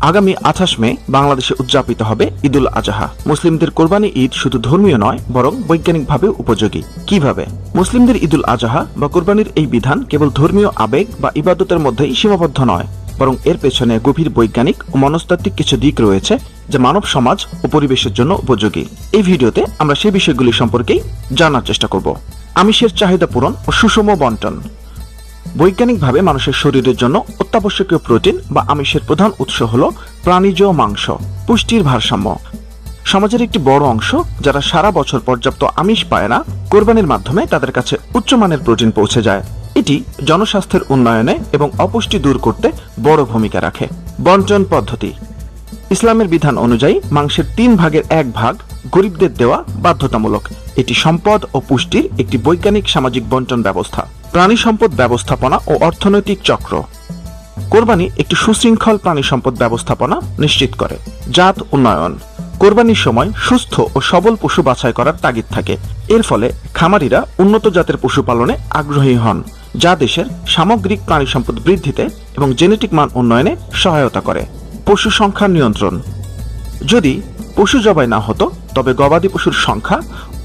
আগামী 28 মে বাংলাদেশে উদযাপিত হবে ঈদুল আজহা। মুসলিমদের কোরবানি ঈদ শুধু ধর্মীয় নয়, বরং বৈজ্ঞানিকভাবে উপযোগী। কিভাবে? মুসলিমদের ঈদুল আজহা বা কোরবানির এই বিধান কেবল ধর্মীয় আবেগ বা ইবাদতের মধ্যেই সীমাবদ্ধ নয়, বরং এর পেছনে গভীর বৈজ্ঞানিক ও মনস্তাত্ত্বিক কিছু দিক রয়েছে যা মানব সমাজ ও পরিবেশের জন্য উপযোগী। এই ভিডিওতে আমরা সেই বিষয়গুলি সম্পর্কেই জানার চেষ্টা করব। আমিষের চাহিদা পূরণ ও সুষম বন্টন। বৈজ্ঞানিকভাবে মানুষের শরীরের জন্য অত্যাবশ্যকীয় প্রোটিন বা আমিষের প্রধান উৎস হল প্রাণীজ মাংস। পুষ্টির ভারসাম্য। সমাজের একটি বড় অংশ যারা সারা বছর পর্যাপ্ত আমিষ পায় না, কোরবানির মাধ্যমে তাদের কাছে উচ্চমানের প্রোটিন পৌঁছে যায়। এটি জনস্বাস্থ্যের উন্নয়নে এবং অপুষ্টি দূর করতে বড় ভূমিকা রাখে। বন্টন পদ্ধতি। ইসলামের বিধান অনুযায়ী মাংসের 3 ভাগের 1 ভাগ গরিবদের দেওয়া বাধ্যতামূলক। এটি সম্পদ ও পুষ্টির একটি বৈজ্ঞানিক সামাজিক বন্টন ব্যবস্থা। প্রাণী সম্পদ ব্যবস্থাপনা ও অর্থনৈতিক চক্র। কোরবানি একটি সুশৃঙ্খল প্রাণী সম্পদ ব্যবস্থাপনা নিশ্চিত করে। জাত উন্নয়ন। কোরবানির সময় সুস্থ ও সবল পশু বাছাই করার তাগিদ থাকে। এর ফলে খামারিরা উন্নত জাতের পশু পালনে আগ্রহী হন, যা দেশের সামগ্রিক প্রাণী সম্পদ বৃদ্ধিতে এবং জেনেটিক মান উন্নয়নে সহায়তা করে। পশু সংখ্যা নিয়ন্ত্রণ। যদি পশু জবাই না হতো তবে গবাদি পশুর সংখ্যা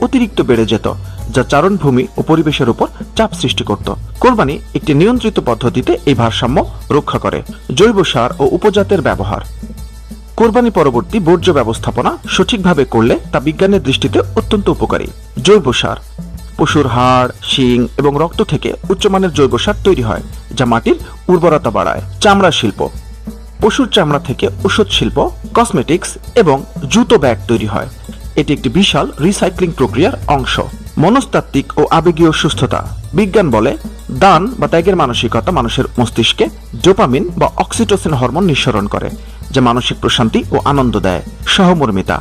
অতিরিক্ত বেড়ে যেত, যা চারণভূমি ও পরিবেশের উপর চাপ সৃষ্টি করত। কোরবানি একটি নিয়ন্ত্রিত পদ্ধতিতে এই ভারসাম্য রক্ষা করে। জৈব সার ও উপজাতের ব্যবহার। কোরবানি পরবর্তী বর্জ্য ব্যবস্থাপনা সঠিকভাবে করলে তা বিজ্ঞানের দৃষ্টিতে অত্যন্ত উপকারী। জৈব সার। পশুর হাড়, শিং এবং রক্ত থেকে উচ্চমানের জৈব সার তৈরি হয়, যা মাটির উর্বরতা বাড়ায়। চামড়া শিল্প। পশুর চামড়া থেকে ওষুধ শিল্প, কসমেটিক্স এবং জুতো ব্যাগ তৈরি হয়। এটি একটি বিশাল রিসাইক্লিং প্রক্রিয়ার অংশ। মনস্তাত্ত্বিক ও আবেগীয় সুস্থতা। বিজ্ঞান বলে দান বা ত্যাগের মানসিকতা মানুষের মস্তিষ্কে ডোপামিন বা অক্সিটোসিন হরমোন নিঃসরণ করে, যা মানসিক প্রশান্তি ও আনন্দ দেয়। সহমর্মিতা।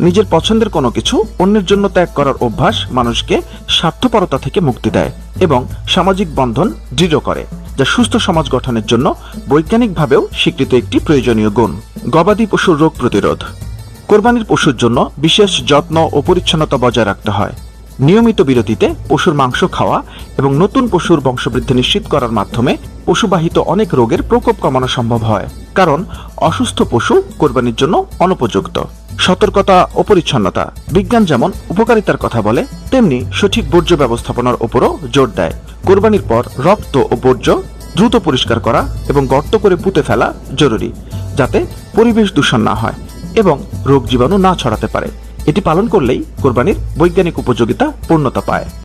নিজের পছন্দের কোনো কিছু অন্যের জন্য ত্যাগ করার অভ্যাস মানুষকে স্বার্থপরতা থেকে মুক্তি দেয় এবং সামাজিক বন্ধন দৃঢ় করে, যা সুস্থ সমাজ গঠনের জন্য বৈজ্ঞানিকভাবেও স্বীকৃত একটি প্রয়োজনীয় গুণ। গবাদি পশুর রোগ প্রতিরোধ। কোরবানির পশুর জন্য বিশেষ যত্ন ও পরিচ্ছন্নতা বজায় রাখতে হয়। নিয়মিত বিরতিতে পশুর মাংস খাওয়া এবং নতুন পশুর বংশবৃদ্ধি নিশ্চিত করার মাধ্যমে পশুবাহিত অনেক রোগের প্রকোপ কমানো সম্ভব হয়, কারণ অসুস্থ পশু কোরবানির জন্য অনুপযুক্ত। সতর্কতা ও পরিচ্ছন্নতা। বিজ্ঞান যেমন উপকারিতার কথা বলে, তেমনি সঠিক বর্জ্য ব্যবস্থাপনার উপরও জোর দেয়। কোরবানির পর রক্ত ও বর্জ্য দ্রুত পরিষ্কার করা এবং গর্ত করে পুঁতে ফেলা জরুরি, যাতে পরিবেশ দূষণ না হয় এবং রোগ জীবাণু না ছড়াতে পারে। এটি পালন করলেই কোরবানির বৈজ্ঞানিক উপযোগিতা পূর্ণতা পায়।